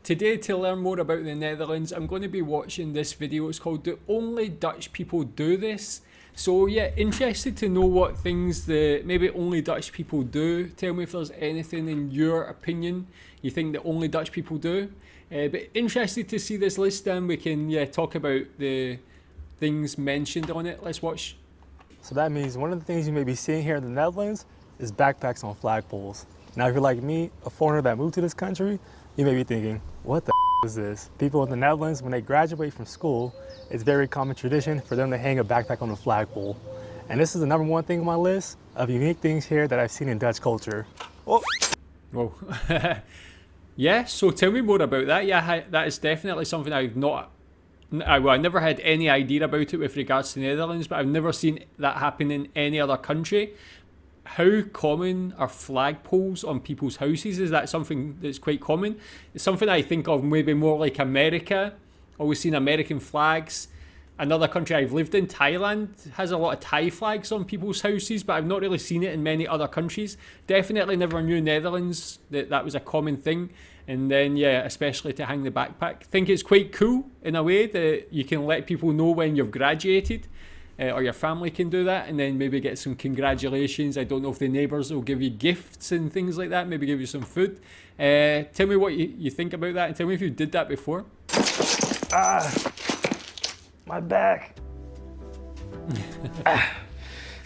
Today, to learn more about the Netherlands, I'm going to be watching this video. It's called "Do Only Dutch People Do This?" So yeah, interested to know what things that maybe only Dutch people do. Tell me if there's anything in your opinion you think that only Dutch people do. But interested to see this list, and we can talk about the things mentioned on it. Let's watch. So that means one of the things you may be seeing here in the Netherlands is backpacks on flagpoles. Now if you're like me, a foreigner that moved to this country, you may be thinking, what the is this? People in the Netherlands, when they graduate from school, it's very common tradition for them to hang a backpack on a flagpole. And this is the #1 thing on my list of unique things here that I've seen in Dutch culture. Oh. Whoa. Yeah, so tell me more about that. Yeah, that is definitely something I never had any idea about it with regards to the Netherlands, but I've never seen that happen in any other country. How common are flagpoles on people's houses? Is that something that's quite common? It's something I think of maybe more like America. Always seen American flags. Another country I've lived in, Thailand, has a lot of Thai flags on people's houses, but I've not really seen it in many other countries. Definitely never knew Netherlands that was a common thing. And then, yeah, especially to hang the backpack. Think it's quite cool in a way that you can let people know when you've graduated. Or your family can do that, and then maybe get some congratulations. I don't know if the neighbours will give you gifts and things like that, maybe give you some food. Tell me what you think about that, and tell me if you did that before. My back.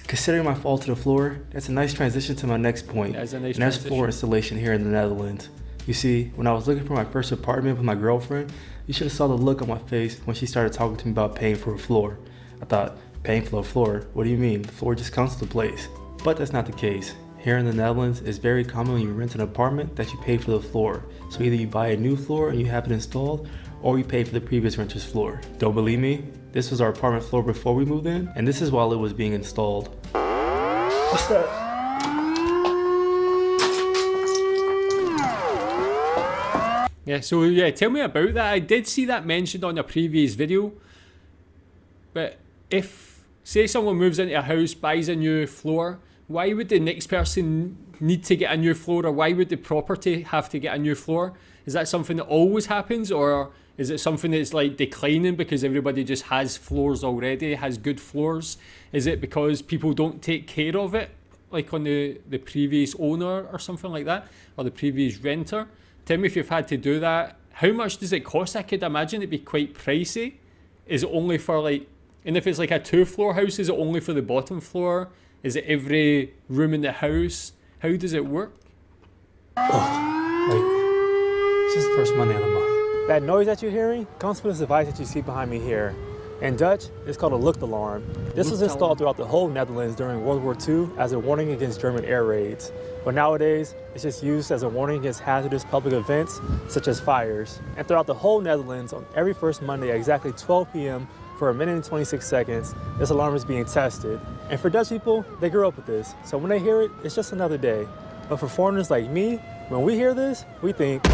Considering my fall to the floor, that's a nice transition to my next point. That's a nice and that's transition. floor installation here in the Netherlands. You see, when I was looking for my first apartment with my girlfriend, you should have saw the look on my face when she started talking to me about paying for a floor. I thought, paying for a floor? What do you mean? The floor just comes to the place. But that's not the case. Here in the Netherlands, it's very common when you rent an apartment that you pay for the floor. So either you buy a new floor and you have it installed, or you pay for the previous renter's floor. Don't believe me? This was our apartment floor before we moved in, and this is while it was being installed. What's that? Yeah, so yeah, tell me about that. I did see that mentioned on a previous video. But if, say someone moves into a house, buys a new floor, why would the next person need to get a new floor, or why would the property have to get a new floor? Is that something that always happens, or is it something that's like declining because everybody just has floors already, has good floors? Is it because people don't take care of it, like on the previous owner or something like that, or the previous renter? Tell me if you've had to do that. How much does it cost? I could imagine it'd be quite pricey. Is it only for like, and if it's like a 2-floor house, is it only for the bottom floor? Is it every room in the house? How does it work? It's just the first Monday of the month. That noise that you're hearing comes from this device that you see behind me here. In Dutch, it's called a lucht alarm. This was installed throughout the whole Netherlands during World War II as a warning against German air raids. But nowadays, it's just used as a warning against hazardous public events, such as fires. And throughout the whole Netherlands, on every first Monday at exactly 12 p.m., for 1 minute and 26 seconds, this alarm is being tested. And for Dutch people, they grew up with this. So when they hear it, it's just another day. But for foreigners like me, when we hear this, we think,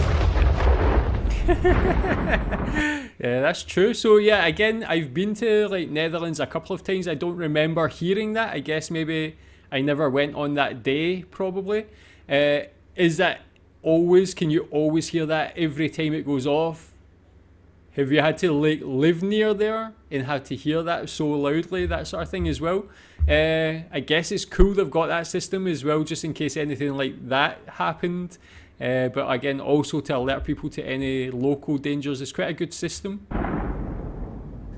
Yeah, that's true. So yeah, again, I've been to like Netherlands a couple of times. I don't remember hearing that. I guess maybe I never went on that day, probably. Is that always, can you always hear that every time it goes off? Have you had to like live near there and had to hear that so loudly, that sort of thing as well? I guess it's cool they've got that system as well, just in case anything like that happened. But again, also to alert people to any local dangers. It's quite a good system.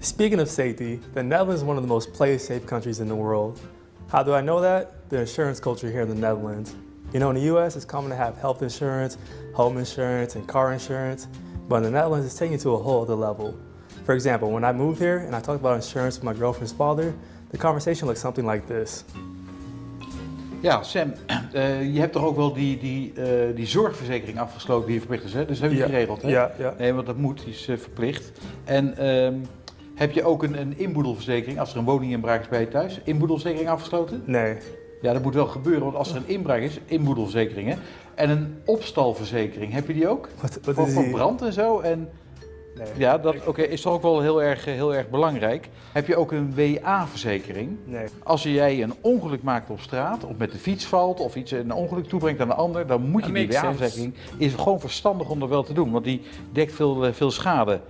Speaking of safety, the Netherlands is one of the most play-safe countries in the world. How do I know that? The insurance culture here in the Netherlands. You know, in the US, it's common to have health insurance, home insurance, and car insurance. But in the Netherlands, it's taken to a whole other level. For example, when I moved here and I talked about insurance with my girlfriend's father, the conversation looked something like this. Ja, Sam, je hebt toch ook wel die zorgverzekering afgesloten die je verplicht is, hè? Dus heb je geregeld, hè? Ja. Nee, want dat moet, die is verplicht. En heb je ook een inboedelverzekering als er een woninginbraak is bij je thuis? Inboedelverzekering afgesloten? Nee. Ja, dat moet wel gebeuren, want als er een inbraak is, inboedelverzekeringen. En een opstalverzekering, heb je die ook? Wat is voor die? brand en zo. En Nee. Ja, dat is toch ook wel heel erg belangrijk. Heb je ook een WA-verzekering? Nee. Als jij een ongeluk maakt op straat, of met de fiets valt, of een ongeluk toebrengt aan de ander, dan moet je die WA-verzekering. Is gewoon verstandig om dat wel te doen, want die dekt veel schade.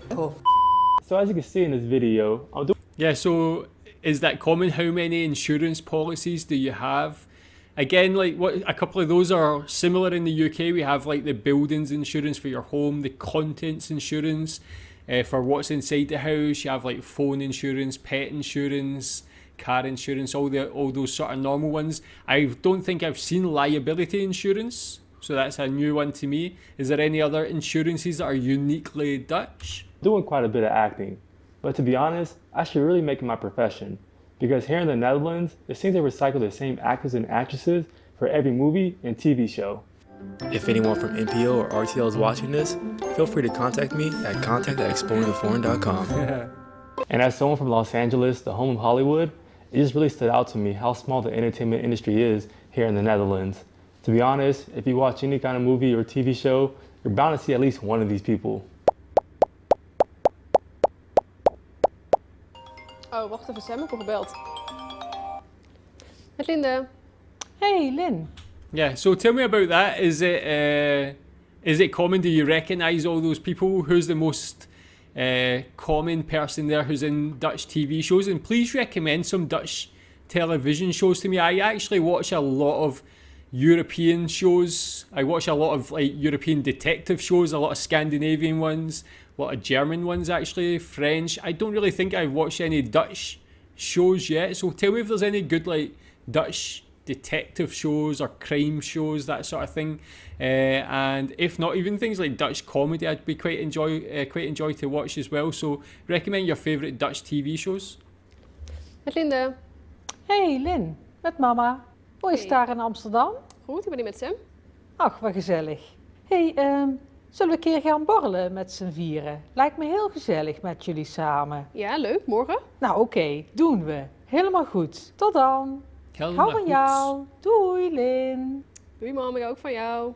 So as you can see in this video, I'll do. Yeah, so is that common? How many insurance policies do you have? Again, like a couple of those are similar in the UK. We have like the buildings insurance for your home, the contents insurance for what's inside the house. You have like phone insurance, pet insurance, car insurance, all those sort of normal ones. I don't think I've seen liability insurance, so that's a new one to me. Is there any other insurances that are uniquely Dutch? Doing quite a bit of acting, but to be honest, I should really make it my profession. Because here in the Netherlands, it seems they recycle the same actors and actresses for every movie and TV show. If anyone from NPO or RTL is watching this, feel free to contact me at contact@exploringtheforeign.com. And as someone from Los Angeles, the home of Hollywood, it just really stood out to me how small the entertainment industry is here in the Netherlands. To be honest, if you watch any kind of movie or TV show, you're bound to see at least one of these people. Oh, wacht even, Sam, ik word gebeld. Met Linde. Hey, Lynn. Yeah, so tell me about that. Is it common? Do you recognise all those people? Who's the most common person there who's in Dutch TV shows? And please recommend some Dutch television shows to me. I actually watch a lot of European shows. I watch a lot of like European detective shows, a lot of Scandinavian ones, a lot of German ones actually, French. I don't really think I've watched any Dutch shows yet. So tell me if there's any good like Dutch detective shows or crime shows, that sort of thing. And if not, even things like Dutch comedy, I'd be quite enjoy to watch as well. So recommend your favourite Dutch TV shows. Met Linde. Hey, Lynn. Met mama. Hoe is het daar in Amsterdam? Goed, ik ben hier met Sam. Ach, wat gezellig. Hey, zullen we een keer gaan borrelen met z'n vieren? Lijkt me heel gezellig met jullie samen. Ja, leuk. Morgen? Nou, oké, doen we. Helemaal goed. Tot dan. Hou van jou. Doei, Lynn. Doei, mama. Ik hou ook van jou.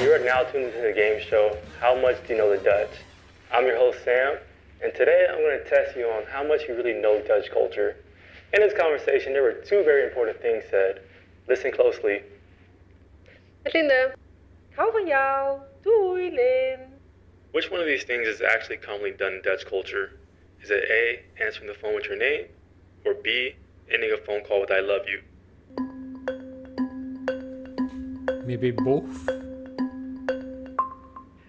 You are now tuned into the game show, How Much Do You Know the Dutch? I'm your host, Sam, and today I'm going to test you on how much you really know Dutch culture. In this conversation, there were two very important things said. Listen closely. Met Linde. Hou van jou. Doei, Lynn. Which one of these things is actually commonly done in Dutch culture? Is it A, answering the phone with your name, or B, ending a phone call with I love you? Maybe both.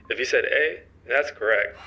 If you said A, that's correct.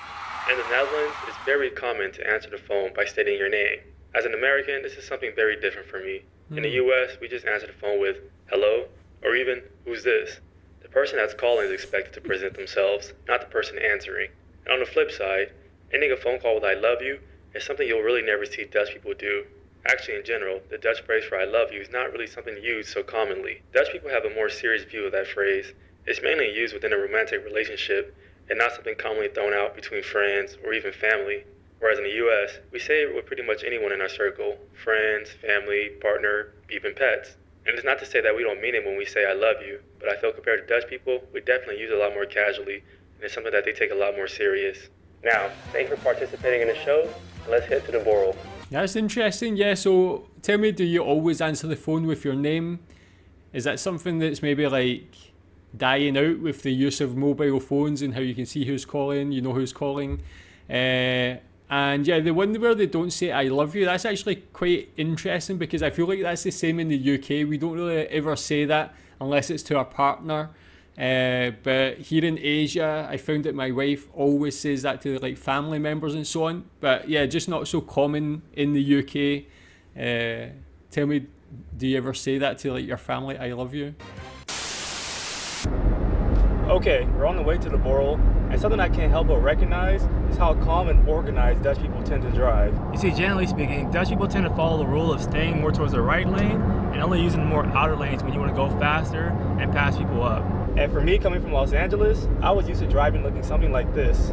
In the Netherlands, it's very common to answer the phone by stating your name. As an American, this is something very different for me. In the US, we just answer the phone with hello, or even who's this? The person that's calling is expected to present themselves, not the person answering. And on the flip side, ending a phone call with I love you is something you'll really never see Dutch people do. Actually, in general, the Dutch phrase for I love you is not really something used so commonly. Dutch people have a more serious view of that phrase. It's mainly used within a romantic relationship and not something commonly thrown out between friends or even family. Whereas in the US, we say it with pretty much anyone in our circle, friends, family, partner, even pets. And it's not to say that we don't mean it when we say I love you, but I feel compared to Dutch people, we definitely use it a lot more casually, and it's something that they take a lot more serious. Now, thanks for participating in the show, and let's head to the Boral. That's interesting. Yeah, so tell me, do you always answer the phone with your name? Is that something that's maybe like dying out with the use of mobile phones and how you can see who's calling, you know who's calling? And yeah, the one where they don't say I love you, that's actually quite interesting because I feel like that's the same in the UK. We don't really ever say that unless it's to our partner. But here in Asia, I found that my wife always says that to like family members and so on. But yeah, just not so common in the UK. Tell me, do you ever say that to like your family, I love you? Okay, we're on the way to the Boral, and something I can't help but recognize is how calm and organized Dutch people tend to drive. You see, generally speaking, Dutch people tend to follow the rule of staying more towards the right lane and only using the more outer lanes when you want to go faster and pass people up. And for me, coming from Los Angeles, I was used to driving looking something like this.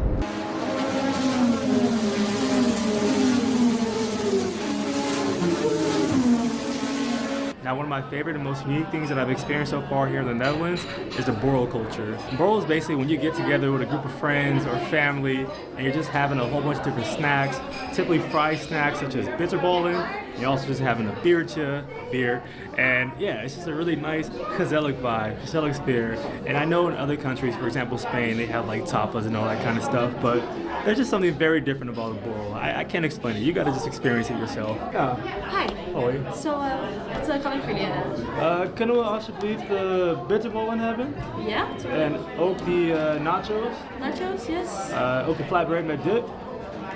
Now, one of my favorite and most unique things that I've experienced so far here in the Netherlands is the Boral culture. Boral is basically when you get together with a group of friends or family and you're just having a whole bunch of different snacks, typically fried snacks such as bitterballen. You're also just having a beer, and yeah, it's just a really nice gezellig vibe, gezellig sfeer. And I know in other countries, for example Spain, they have like tapas and all that kind of stuff, but there's just something very different about a Boral. I can't explain it. You gotta just experience it yourself. Hi. Hoi. Zo, wat kan ik voor jullie hebben? Kunnen we alsjeblieft de bitterballen hebben? Ja? En ook die nachos. Nachos, yes. Ook een flatbread met dip.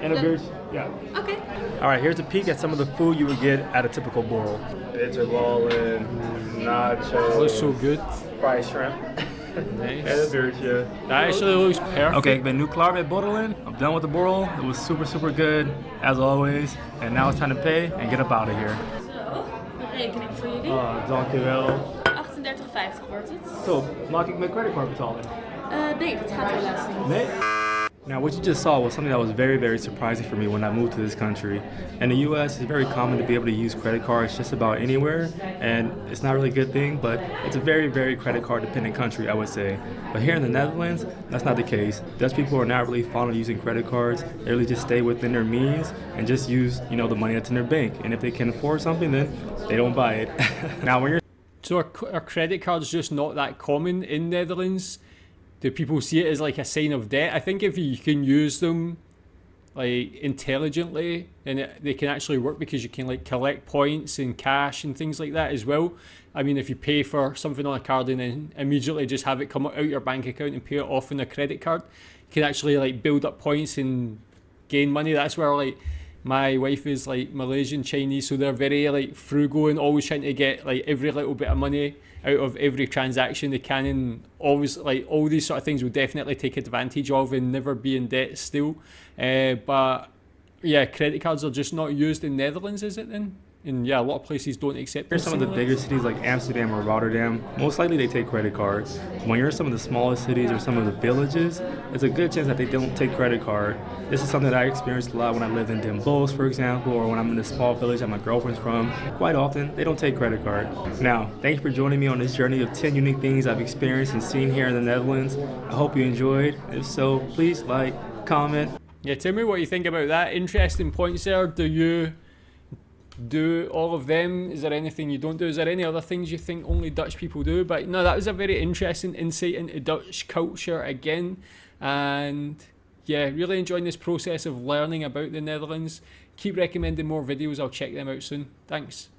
And a beer. Yeah. Okay. All right, here's a peek at some of the food you would get at a typical Boral. Bitterballen, nachos. Looks so good. Fried shrimp. Nice. En een biertje. That actually looks perfect. Okay, ik ben nu klaar met borrelen. I'm done with the Boral. It was super, super good, as always. And now it's time to pay and get up out of here. Zo, de rekening voor jullie. Dankjewel. 38,50 wordt het. Zo, mag ik mijn creditcard betalen? Nee, dat gaat helaas niet. Nee? Now, what you just saw was something that was very, very surprising for me when I moved to this country. In the US, it's very common to be able to use credit cards just about anywhere, and it's not really a good thing, but it's a very, very credit card dependent country, I would say. But here in the Netherlands, that's not the case. Dutch people are not really fond of using credit cards. They really just stay within their means and just use, the money that's in their bank. And if they can afford something, then they don't buy it. Now, when you're So are credit cards just not that common in Netherlands? Do people see it as like a sign of debt? I think if you can use them like intelligently, and they can actually work because you can like collect points and cash and things like that as well. I mean, if you pay for something on a card and then immediately just have it come out your bank account and pay it off on a credit card, you can actually like build up points and gain money. That's where like my wife is like Malaysian Chinese, so they're very like frugal and always trying to get like every little bit of money out of every transaction they can, and always like all these sort of things will definitely take advantage of and never be in debt still. But yeah, credit cards are just not used in Netherlands, is it then? And yeah, a lot of places don't accept them. some of the bigger cities like Amsterdam or Rotterdam, most likely they take credit cards. When you're in some of the smallest cities or some of the villages, it's a good chance that they don't take credit card. This is something that I experienced a lot when I lived in Den Bosch, for example, or when I'm in a small village that my girlfriend's from. Quite often, they don't take credit card. Now, thank you for joining me on this journey of 10 unique things I've experienced and seen here in the Netherlands. I hope you enjoyed. If so, please like, comment. Yeah, tell me what you think about that. Interesting points there. Do you do all of them? Is there anything you don't do? Is there any other things you think only Dutch people do? But no, that was a very interesting insight into Dutch culture again. And yeah, really enjoying this process of learning about the Netherlands. Keep recommending more videos. I'll check them out soon. Thanks.